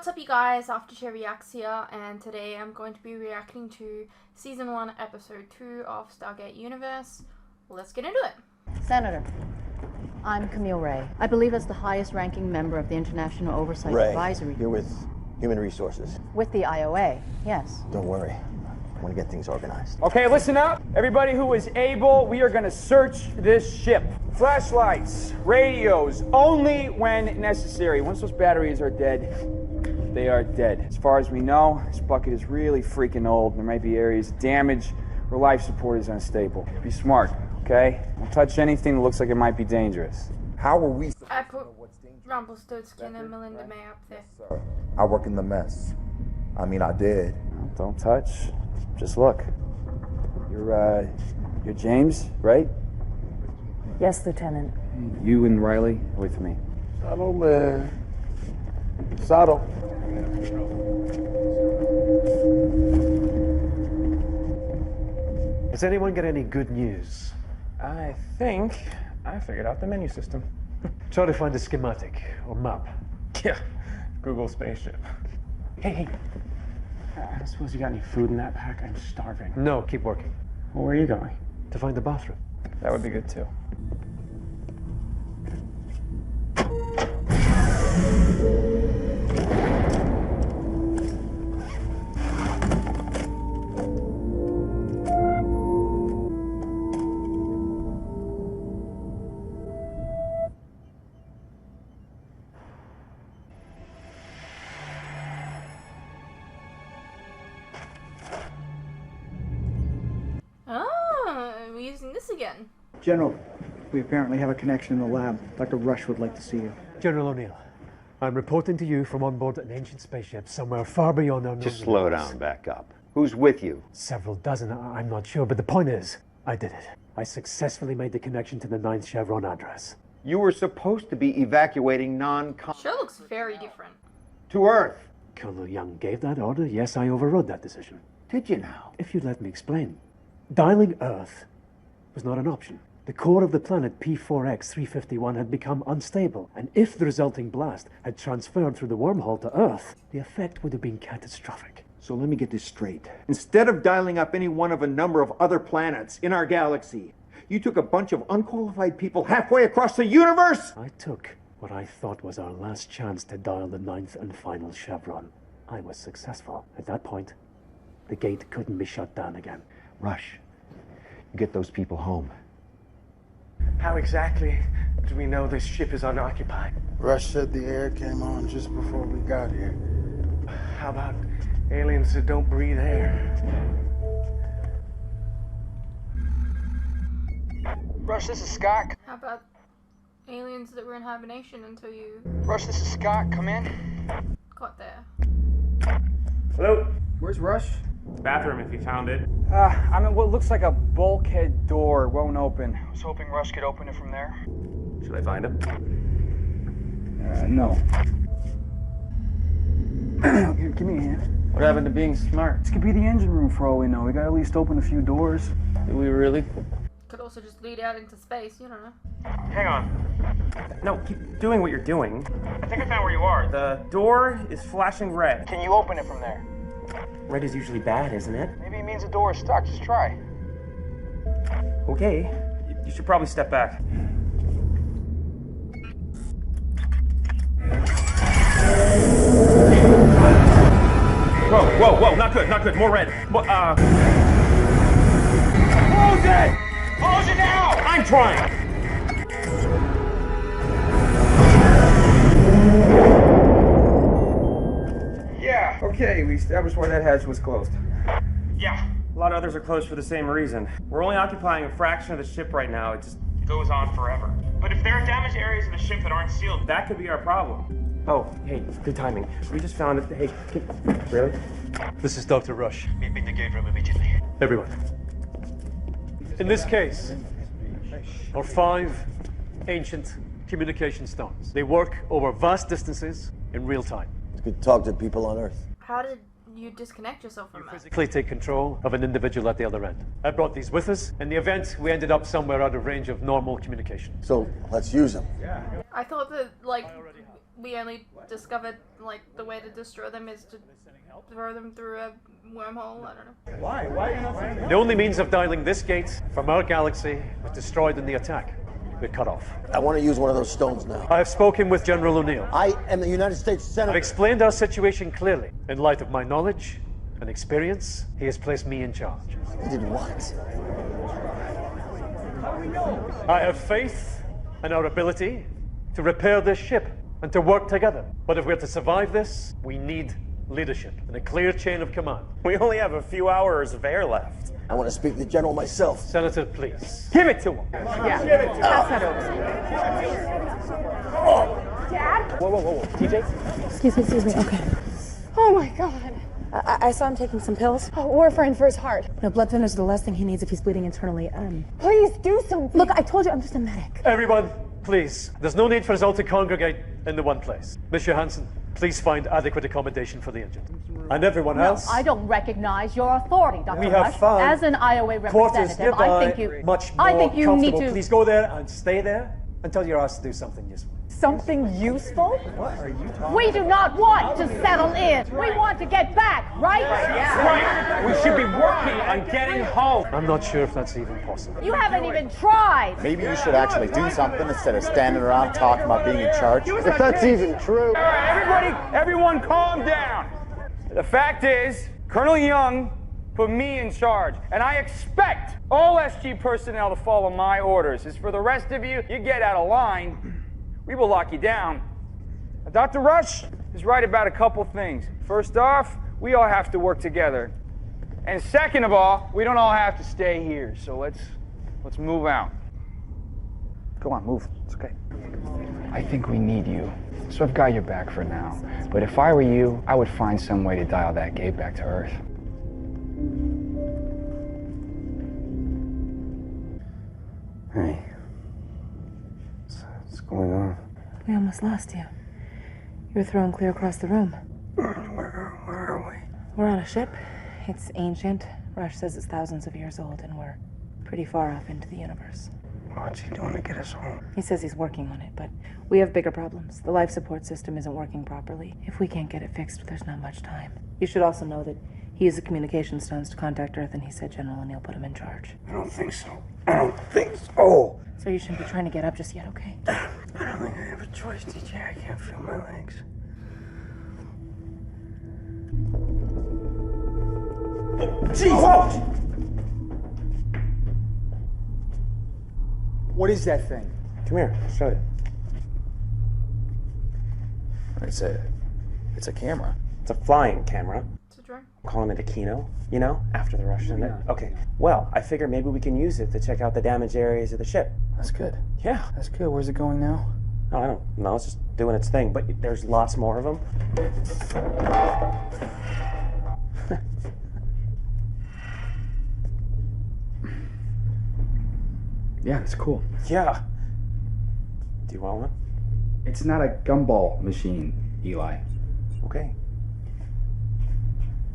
What's up you guys, Aftershare Reacts here, and today I'm going to be reacting to Season 1, Episode 2 of Stargate Universe. Let's get into it. Senator, I'm Camille Ray. I believe as the highest ranking member of the International Oversight Ray, Advisory... you're with Human Resources. With the IOA, yes. Don't worry. I want to get things organized. Okay, listen up. Everybody who is able, we are going to search this ship. Flashlights, radios, only when necessary. Once those batteries are dead, they are dead. As far as we know, this bucket is really freaking old. There might be areas damaged where life support is unstable. Be smart, okay? Don't touch anything that looks like it might be dangerous. How are we supposed I to put know what's dangerous? Rumpelstiltskin and Melinda May up there. Sir, I work in the mess. I mean, I did. Don't touch. Just look. You're James, right? Yes, Lieutenant. You and Riley are with me. Saddle, man. Saddle. Has anyone got any good news? I think I figured out the menu system. Try to find a schematic or map. Yeah, Google spaceship. Hey, I suppose you got any food in that pack? I'm starving. No, keep working. Well, where are you going? To find the bathroom. That would be good too. We're using this again. General, we apparently have a connection in the lab. Dr. Rush would like to see you. General O'Neill, I'm reporting to you from on board an ancient spaceship somewhere far beyond our known Just slow limits. down, back up. Who's with you? Several dozen, I'm not sure, but the point is, I did it. I successfully made the connection to the 9th chevron address. You were supposed to be evacuating Sure looks very different. to Earth. Colonel Young gave that order. Yes, I overrode that decision. Did you now? If you'd let me explain. Dialing Earth was not an option. The core of the planet P4X 351 had become unstable, and if the resulting blast had transferred through the wormhole to Earth, the effect would have been catastrophic. So let me get this straight. Instead of dialing up any one of a number of other planets in our galaxy, you took a bunch of unqualified people halfway across the universe? I took what I thought was our last chance to dial the 9th and final chevron. I was successful. At that point, the gate couldn't be shut down again. Rush, you get those people home. How exactly do we know this ship is unoccupied? Rush said the air came on just before we got here. How about aliens that don't breathe air? Rush, this is Scott. How about aliens that were in hibernation until you Rush, this is Scott. Come in. got there? Hello? Where's Rush? Bathroom, if you found it. I'm at what looks like a bulkhead door. Won't open. I was hoping Rush could open it from there. Should I find him? No. Here, give me a hand. What happened to being smart? This could be the engine room for all we know. We gotta at least open a few doors. Did we really? Could also just lead out into space, you don't know. Hang on. No, keep doing what you're doing. I think I found where you are. The door is flashing red. Can you open it from there? Red is usually bad, isn't it? Maybe it means the door is stuck. Just try. Okay. You should probably step back. Whoa, not good, more red. Close it! Close it now! I'm trying! Yeah. Okay, we established why that hatch was closed. Yeah. A lot of others are closed for the same reason. We're only occupying a fraction of the ship right now. It just goes on forever. But if there are damaged areas of the ship that aren't sealed, that could be our problem. Oh, hey, good timing. We just found it. Hey, really? This is Dr. Rush. Meet the gate room immediately. Everyone. In this case, are 5 ancient communication stones. They work over vast distances in real time. It's good to talk to people on Earth. How did you disconnect yourself from it? Physically take control of an individual at the other end. I brought these with us. In the event, we ended up somewhere out of range of normal communication. So let's use them. I thought that, like, we only discovered like the way to destroy them is to throw them through a wormhole. I don't know. Why are you not saying that? The only means of dialing this gate from our galaxy was destroyed in the attack. We're cut off. I want to use one of those stones now. I have spoken with General O'Neill. I am the United States Senator. I've explained our situation clearly. In light of my knowledge and experience, he has placed me in charge. You did what? I have faith in our ability to repair this ship and to work together. But if we're to survive this, we need leadership and a clear chain of command. We only have a few hours of air left. I want to speak to the general myself. Senator, please. Give it to him. Yeah, pass that over. Dad? Whoa. TJ? Excuse me. Okay. Oh my God. I saw him taking some pills. Oh, warfarin for his heart. No, blood thinners are the last thing he needs if he's bleeding internally. Please do something. Look, I told you I'm just a medic. Everyone, please. There's no need for us all to congregate in the one place. Miss Johansson, please find adequate accommodation for the injured. And everyone else. I don't recognize your authority, Dr. We Rush. have found As an IOA quarters representative, nearby, I think you much more I think you need comfortable. to Please go there and stay there until you're asked to do something useful. Something useful? What are you talking We do not want to settle in. We want to get back, right? Right. We should be working on getting home. I'm not sure if that's even possible. You haven't even tried. Maybe you should actually do something instead of standing around talking about being in charge. If that's even true. All right, everyone calm down. The fact is, Colonel Young put me in charge, and I expect all SG personnel to follow my orders. As for the rest of you, you get out of line, we will lock you down. Now, Dr. Rush is right about a couple things. First off, we all have to work together. And second of all, we don't all have to stay here, so let's move out. Go on, move. It's okay. I think we need you, so I've got your back for now. But if I were you, I would find some way to dial that gate back to Earth. Hey. What's going on? We almost lost you. You were thrown clear across the room. Where are we? We're on a ship. It's ancient. Rush says it's thousands of years old, and we're pretty far off into the universe. What's he doing to get us home? He says he's working on it, but we have bigger problems. The life support system isn't working properly. If we can't get it fixed, there's not much time. You should also know that he used the communication stones to contact Earth, and he said General O'Neill put him in charge. I don't think so. I don't think so. So you shouldn't be trying to get up just yet, okay? I don't think I have a choice, DJ. I can't feel my legs. Jesus! What is that thing? Come here, I'll show you. It's a camera. It's a flying camera. It's a drone. I'm calling it a Kino, you know, after the Russian. Yeah. Okay. Well, I figure maybe we can use it to check out the damaged areas of the ship. That's good. Yeah. That's good. Where's it going now? Oh, I don't know. It's just doing its thing, but there's lots more of them. Yeah, it's cool. Yeah. Do you want one? It's not a gumball machine, Eli. Okay.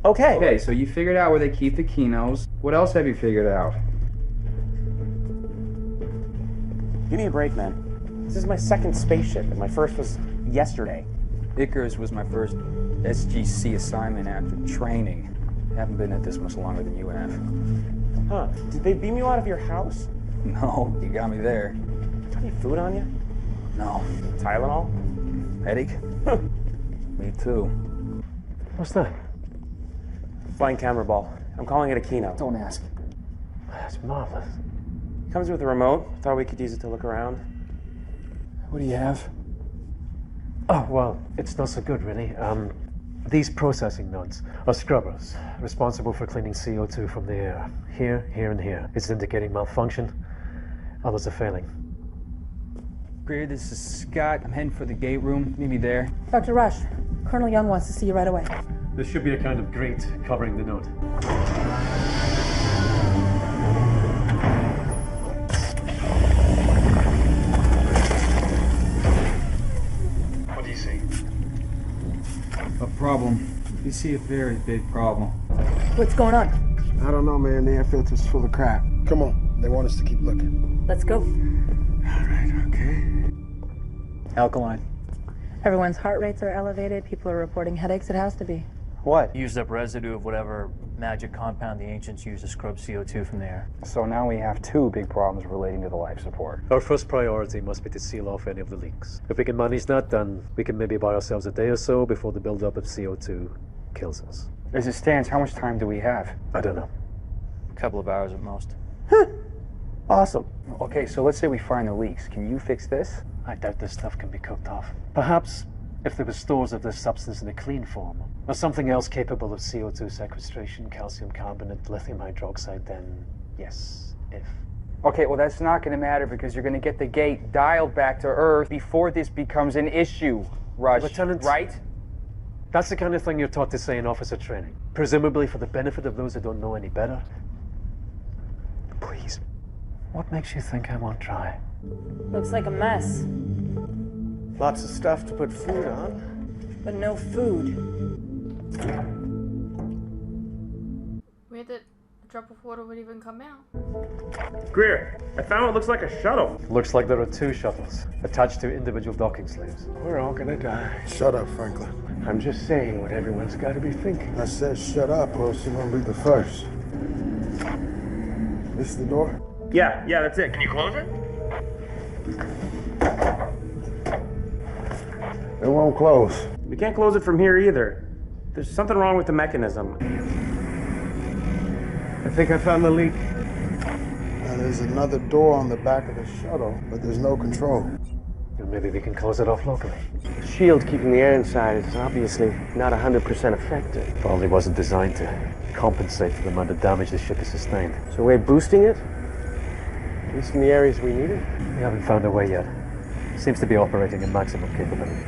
Okay. Okay, so you figured out where they keep the Kinos. What else have you figured out? Give me a break, man. This is my second spaceship, and my first was yesterday. Icarus was my first SGC assignment after training. I haven't been at this much longer than you have. Huh. Did they beam you out of your house? No, you got me there. Got any food on you? No. Tylenol? Headache? Me too. What's that? Flying camera ball. I'm calling it a Kino. Don't ask. That's marvelous. Comes with a remote. Thought we could use it to look around. What do you have? Oh, well, it's not so good, really. These processing nodes are scrubbers, responsible for cleaning CO2 from the air. Here, here, and here. It's indicating malfunction. Others are failing. Greer, this is Scott. I'm heading for the gate room. Meet me there. Dr. Rush, Colonel Young wants to see you right away. There should be a kind of grate covering the node. What do you see? A problem. You see a very big problem. What's going on? I don't know, man. The air filter's full of crap. Come on. They want us to keep looking. Let's go. All right, okay. Alkaline. Everyone's heart rates are elevated. People are reporting headaches. It has to be. What? Used up residue of whatever magic compound the ancients used to scrub CO2 from the air. So now we have two big problems relating to the life support. Our first priority must be to seal off any of the leaks. If we can manage that, then we can maybe buy ourselves a day or so before the buildup of CO2 kills us. As it stands, how much time do we have? I don't know. A couple of hours at most. Awesome. Okay, so let's say we find the leaks. Can you fix this? I doubt this stuff can be cooked off. Perhaps if there were stores of this substance in a clean form, or something else capable of CO2 sequestration, calcium carbonate, lithium hydroxide, then yes, if. Okay, well that's not going to matter because you're going to get the gate dialed back to Earth before this becomes an issue, Rush. Lieutenant, right? That's the kind of thing you're taught to say in officer training, presumably for the benefit of those who don't know any better. Please, what makes you think I won't try? Looks like a mess, Lots of stuff to put food on. but no food. Weird that a drop of water would even come out. Greer, I found what looks like a shuttle. Looks like there are two shuttles attached to individual docking sleeves. We're all gonna die. Shut up, Franklin. I'm just saying what everyone's got to be thinking. I said shut up, or else you're gonna be the first. This is the door? Yeah, that's it. Can you close it? It won't close. We can't close it from here either. There's something wrong with the mechanism. I think I found the leak. Now there's another door on the back of the shuttle, but there's no control. Or maybe we can close it off locally. The shield keeping the air inside is obviously not 100% effective. Probably wasn't designed to compensate for the amount of damage the ship has sustained. So we're boosting it? At least in the areas we need it? We haven't found a way yet. Seems to be operating at maximum capability.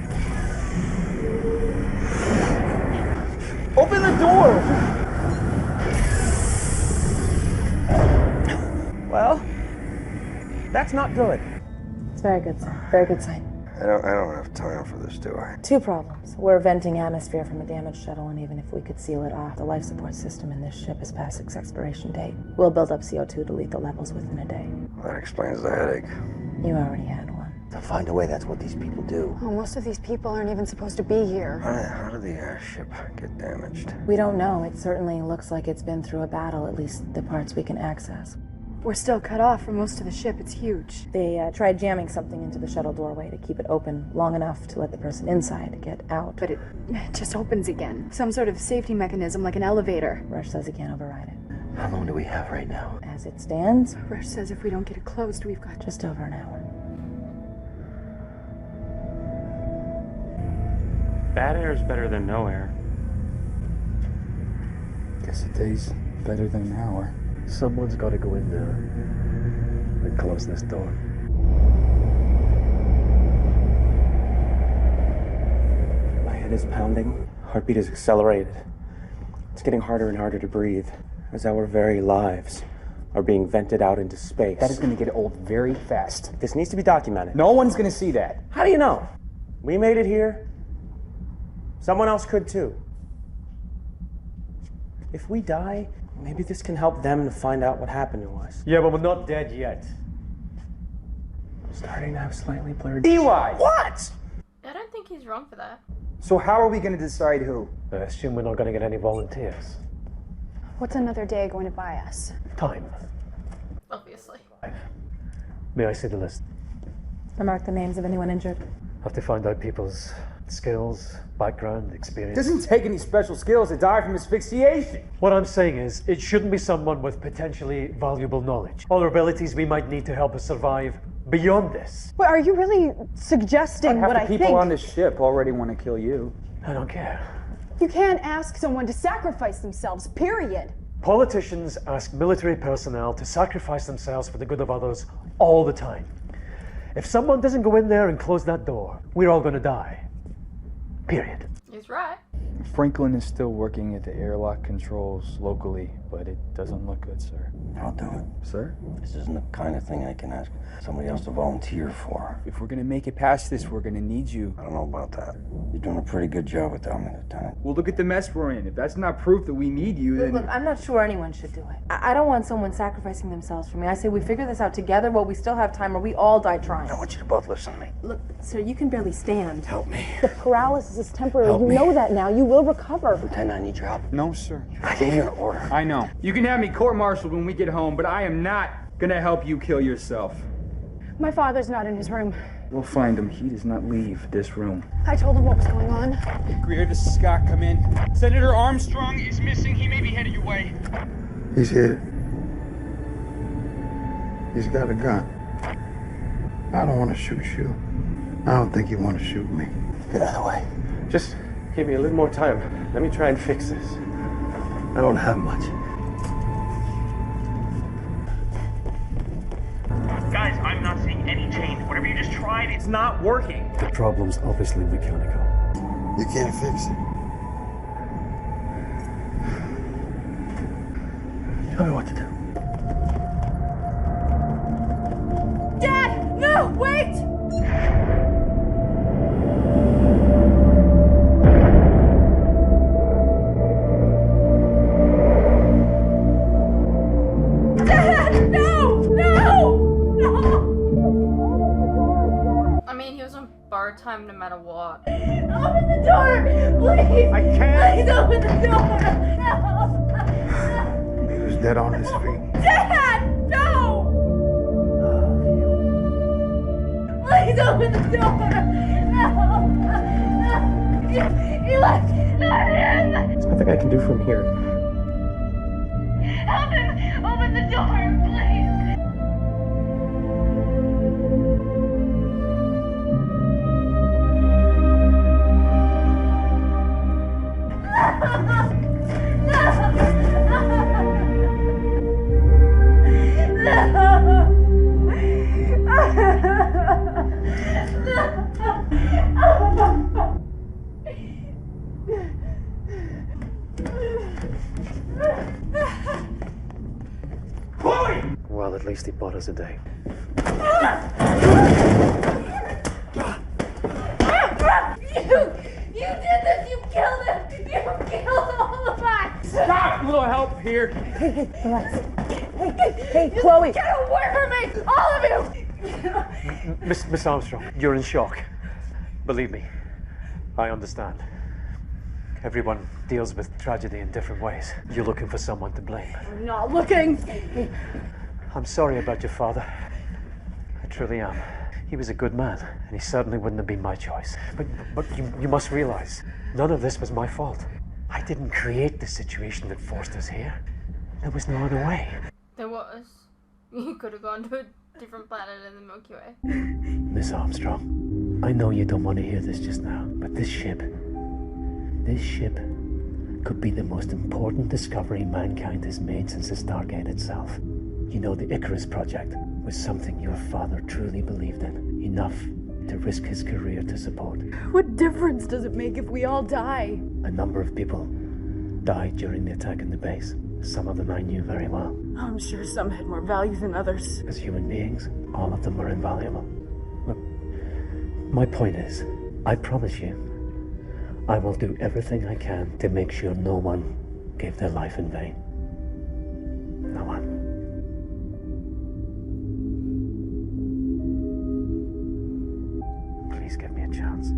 Open the door! Well, that's not good. It's very good sign. Very good sign. I don't have time for this, do I? Two problems. We're venting atmosphere from a damaged shuttle, and even if we could seal it off, the life support system in this ship is past its expiration date. We'll build up CO2 to lethal levels within a day. That explains the headache. You already had one. To find a way, that's what these people do. Oh, most of these people aren't even supposed to be here. How did the airship get damaged? We don't know. It certainly looks like it's been through a battle, at least the parts we can access. We're still cut off from most of the ship. It's huge. They tried jamming something into the shuttle doorway to keep it open long enough to let the person inside get out. But it just opens again. Some sort of safety mechanism, like an elevator. Rush says he can't override it. How long do we have right now? As it stands, Rush says if we don't get it closed, we've got just over an hour. Bad air is better than no air. Guess a day's better than an hour. Someone's got to go in there and close this door. My head is pounding. Heartbeat is accelerated. It's getting harder and harder to breathe as our very lives are being vented out into space. That is going to get old very fast. This needs to be documented. No one's going to see that. How do you know? We made it here. Someone else could too. If we die, maybe this can help them to find out what happened to us. Yeah, but we're not dead yet. I'm starting to have slightly blurred. DY! What? I don't think he's wrong for that. So how are we going to decide who? I assume we're not going to get any volunteers. What's another day going to buy us? Time. Obviously. May I see the list? Remark the names of anyone injured. Have to find out people's skills, background, experience. It doesn't take any special skills to die from asphyxiation. What I'm saying is, it shouldn't be someone with potentially valuable knowledge or abilities we might need to help us survive beyond this. Well, are you really suggesting what I think? Half the people on this ship already want to kill you. I don't care. You can't ask someone to sacrifice themselves, period. Politicians ask military personnel to sacrifice themselves for the good of others all the time. If someone doesn't go in there and close that door, we're all going to die. Period. He's right. Franklin is still working at the airlock controls locally but it doesn't look good, sir. I'll do it. Sir? This isn't the kind of thing I can ask somebody else to volunteer for. If we're gonna make it past this, we're gonna need you. I don't know about that. You're doing a pretty good job without me, Lieutenant. Well, look at the mess we're in. If that's not proof that we need you, then... Look, I'm not sure anyone should do it. I don't want someone sacrificing themselves for me. I say we figure this out together while we still have time, or we all die trying. I want you to both listen to me. Look, sir, you can barely stand. Help me. The paralysis is temporary. Help You me. know that now. You will recover. Lieutenant, I need your help. No, sir. I gave you an order. I know. You can have me court-martialed when we get home, but I am not gonna help you kill yourself. My father's not in his room. We'll find him. He does not leave this room. I told him what was going on. Greer, this is Scott. Come in. Senator Armstrong is missing. He may be headed your way. He's here. He's got a gun. I don't want to shoot you. I don't think you want to shoot me. Get out of the way. Just give me a little more time. Let me try and fix this. I don't have much. Guys, I'm not seeing any change. Whatever you just tried, it's not working. The problem's obviously mechanical. You can't fix it. Tell me what to do. Dad! No! Wait! Dad! No! No! I mean, he was on borrowed time no matter what. Open the door! Please! I can't! Please open the door! No! He was dead on his feet. Dad! No! Please open the door! No! Eli! Not him! There's nothing I can do from here. Help him! Open the door, please! Well, at least he bought us a day. You did this! You killed him! You killed all of us! Stop! A little help here. Hey, relax. Hey, Chloe! Get away from me! All of you! Miss Armstrong, you're in shock. Believe me, I understand. Everyone deals with tragedy in different ways. You're looking for someone to blame. I'm not looking. I'm sorry about your father. I truly am. He was a good man, and he certainly wouldn't have been my choice. But you must realize, none of this was my fault. I didn't create the situation that forced us here. There was no other way. There was. You could have gone to a different planet in the Milky Way. Miss Armstrong, I know you don't want to hear this just now, but this ship could be the most important discovery mankind has made since the Stargate itself. You know, the Icarus project was something your father truly believed in, enough to risk his career to support. What difference does it make if we all die? A number of people died during the attack on the base. Some of them I knew very well. I'm sure some had more value than others. As human beings, all of them were invaluable. Look, my point is, I promise you, I will do everything I can to make sure no one gave their life in vain. No one. Please give me a chance.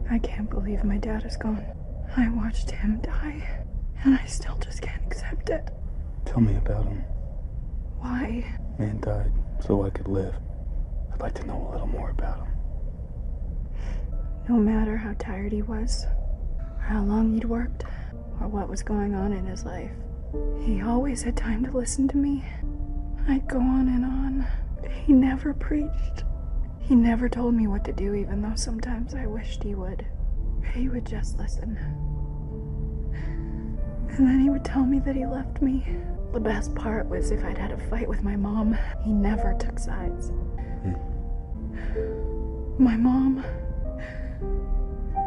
I can't believe my dad is gone. I watched him die, and I still just can't accept it. Tell me about him. Why? Man died so I could live. I'd like to know a little more about him. No matter how tired he was, or how long he'd worked, or what was going on in his life, he always had time to listen to me. I'd go on and on. He never preached. He never told me what to do, even though sometimes I wished he would. He would just listen. And then he would tell me that he left me. The best part was if I'd had a fight with my mom, he never took sides. My mom,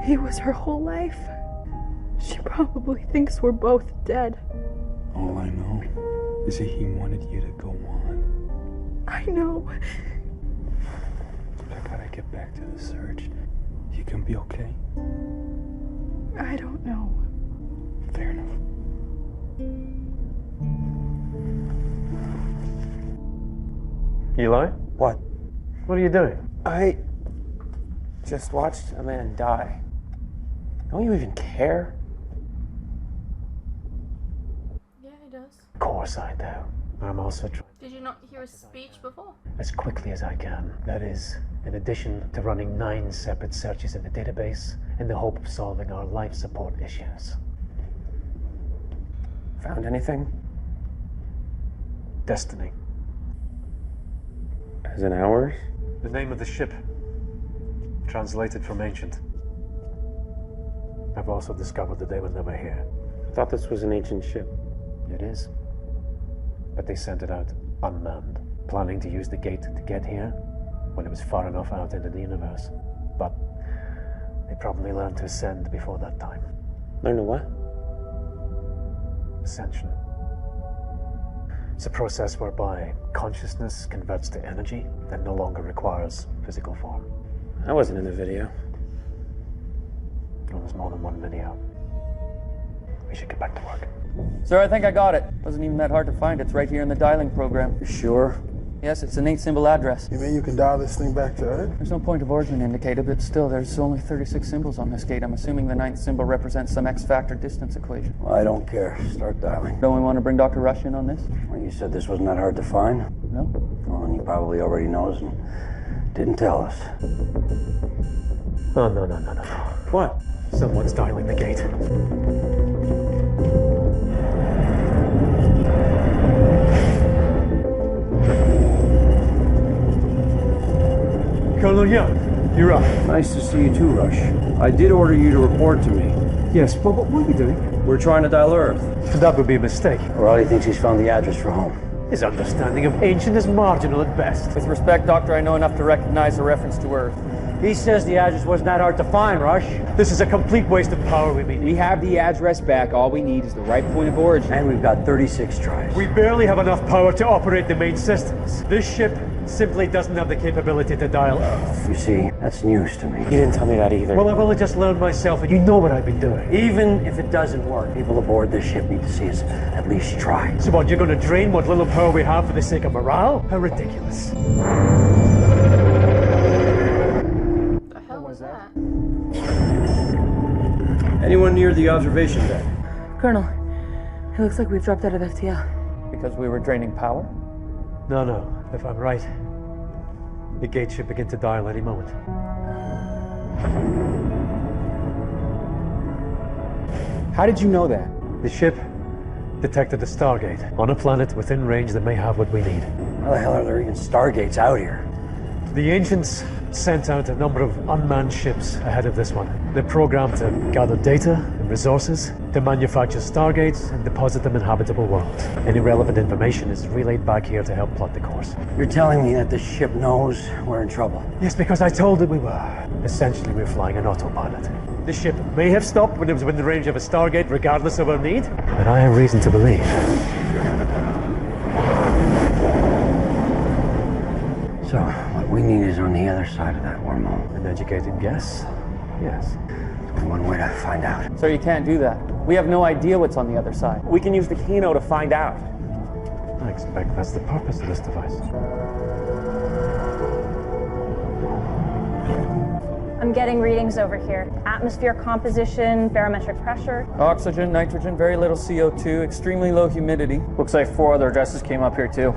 he was her whole life. She probably thinks we're both dead. All I know is that he wanted you to go on. I know. But I gotta get back to the search. You can be okay? I don't know. Fair enough. Eli? What? What are you doing? I just watched a man die. Don't you even care? Yeah, he does. Of course I do. I'm also trying Did you not hear his speech before? as quickly as I can. That is, in addition to running 9 separate searches in the database in the hope of solving our life support issues. Found anything? Destiny. As in ours? The name of the ship. Translated from ancient. I've also discovered that they were never here. I thought this was an ancient ship. It is. But they sent it out unmanned, planning to use the gate to get here when it was far enough out into the universe. But they probably learned to ascend before that time. Learn to what? Ascension. It's a process whereby consciousness converts to energy and no longer requires physical form. I wasn't in the video. Well, there's more than one video. We should get back to work. Sir, I think I got it. Wasn't even that hard to find. It's right here in the dialing program. You sure? Yes, it's an 8-symbol address. You mean you can dial this thing back to Earth? There's no point of origin indicated, but still, there's only 36 symbols on this gate. I'm assuming the 9th symbol represents some X-factor distance equation. Well, I don't care. Start dialing. Don't we want to bring Dr. Rush in on this? Well, you said this wasn't that hard to find? No. Well, and he probably already knows and didn't tell us. Oh, no. What? Someone's dialing the gate. Colonel Young, you're up. Nice to see you too, Rush. I did order you to report to me. Yes, but what are you doing? We're trying to dial Earth. That would be a mistake. Riley thinks he's found the address for home. His understanding of ancient is marginal at best. With respect, Doctor, I know enough to recognize a reference to Earth. He says the address wasn't that hard to find, Rush. This is a complete waste of power we mean. We have the address back. All we need is the right point of origin. And we've got 36 tries. We barely have enough power to operate the main systems. This ship simply doesn't have the capability to dial Earth. You see, that's news to me. You didn't tell me that either. Well, I've only just learned myself, and you know what I've been doing. Even if it doesn't work, people aboard this ship need to see us at least try. So what, you're going to drain what little power we have for the sake of morale? How ridiculous. Anyone near the observation deck? Colonel, it looks like we've dropped out of FTL. Because we were draining power? No. If I'm right, the gate should begin to dial any moment. How did you know that? The ship detected a Stargate on a planet within range that may have what we need. How the hell are there even Stargates out here? The ancients sent out a number of unmanned ships ahead of this one. They're programmed to gather data and resources, to manufacture Stargates and deposit them in habitable worlds. Any relevant information is relayed back here to help plot the course. You're telling me that this ship knows we're in trouble? Yes, because I told it we were. Essentially, we're flying an autopilot. The ship may have stopped when it was within the range of a Stargate, regardless of our need, but I have reason to believe. So, what we need is on the other side of that wormhole. An educated guess? Yes. There's only one way to find out. Sir, you can't do that. We have no idea what's on the other side. We can use the Kino to find out. I expect that's the purpose of this device. I'm getting readings over here. Atmosphere composition, barometric pressure. Oxygen, nitrogen, very little CO2, extremely low humidity. Looks like 4 other addresses came up here too.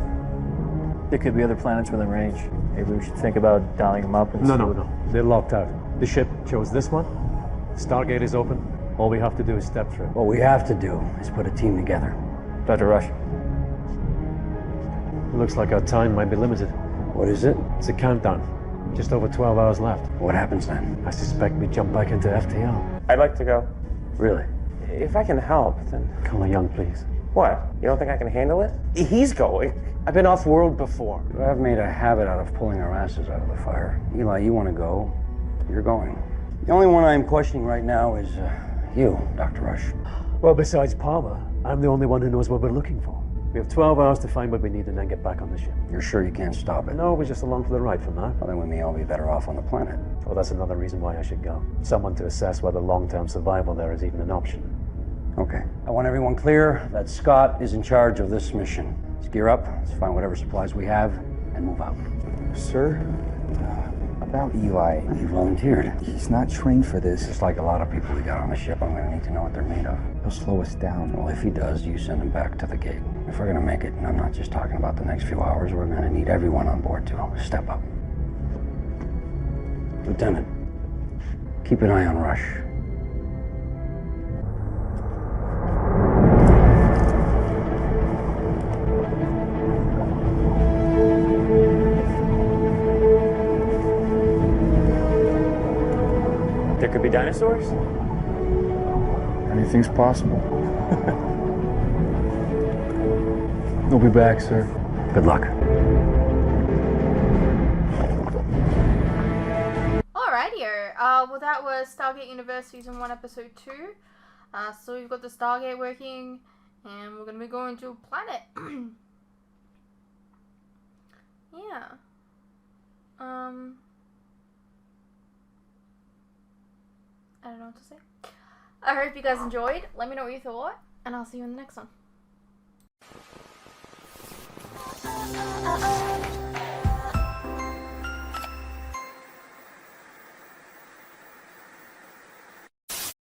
There could be other planets within range. Maybe we should think about dialing them up and No. They're locked out. The ship chose this one. Stargate is open. All we have to do is step through. What we have to do is put a team together. Dr. Rush. It looks like our time might be limited. What is it? It's a countdown. Just over 12 hours left. What happens then? I suspect we jump back into FTL. I'd like to go. Really? If I can help, then... Colonel Young, please. What? You don't think I can handle it? He's going. I've been off-world before. I've made a habit out of pulling our asses out of the fire. Eli, you want to go? You're going. The only one I'm questioning right now is you, Dr. Rush. Well, besides Palmer, I'm the only one who knows what we're looking for. We have 12 hours to find what we need and then get back on the ship. You're sure you can't stop it? No, we're just along for the ride for now. Well, then we may all be better off on the planet. Well, that's another reason why I should go. Someone to assess whether long-term survival there is even an option. Okay. I want everyone clear that Scott is in charge of this mission. Let's gear up, let's find whatever supplies we have, and move out. Sir? About Eli. He volunteered. He's not trained for this. Just like a lot of people we got on the ship, I'm gonna need to know what they're made of. He'll slow us down. Well, if he does, you send him back to the gate. If we're gonna make it, and I'm not just talking about the next few hours, we're gonna need everyone on board to step up. Lieutenant, keep an eye on Rush. There could be dinosaurs? Anything's possible. We'll be back, sir. Good luck. Alrighty, well that was Stargate Universe Season 1 Episode 2. So we've got the Stargate working, and we're gonna be going to a planet. Yeah. I don't know what to say. I hope you guys enjoyed. Let me know what you thought, and I'll see you in the next one.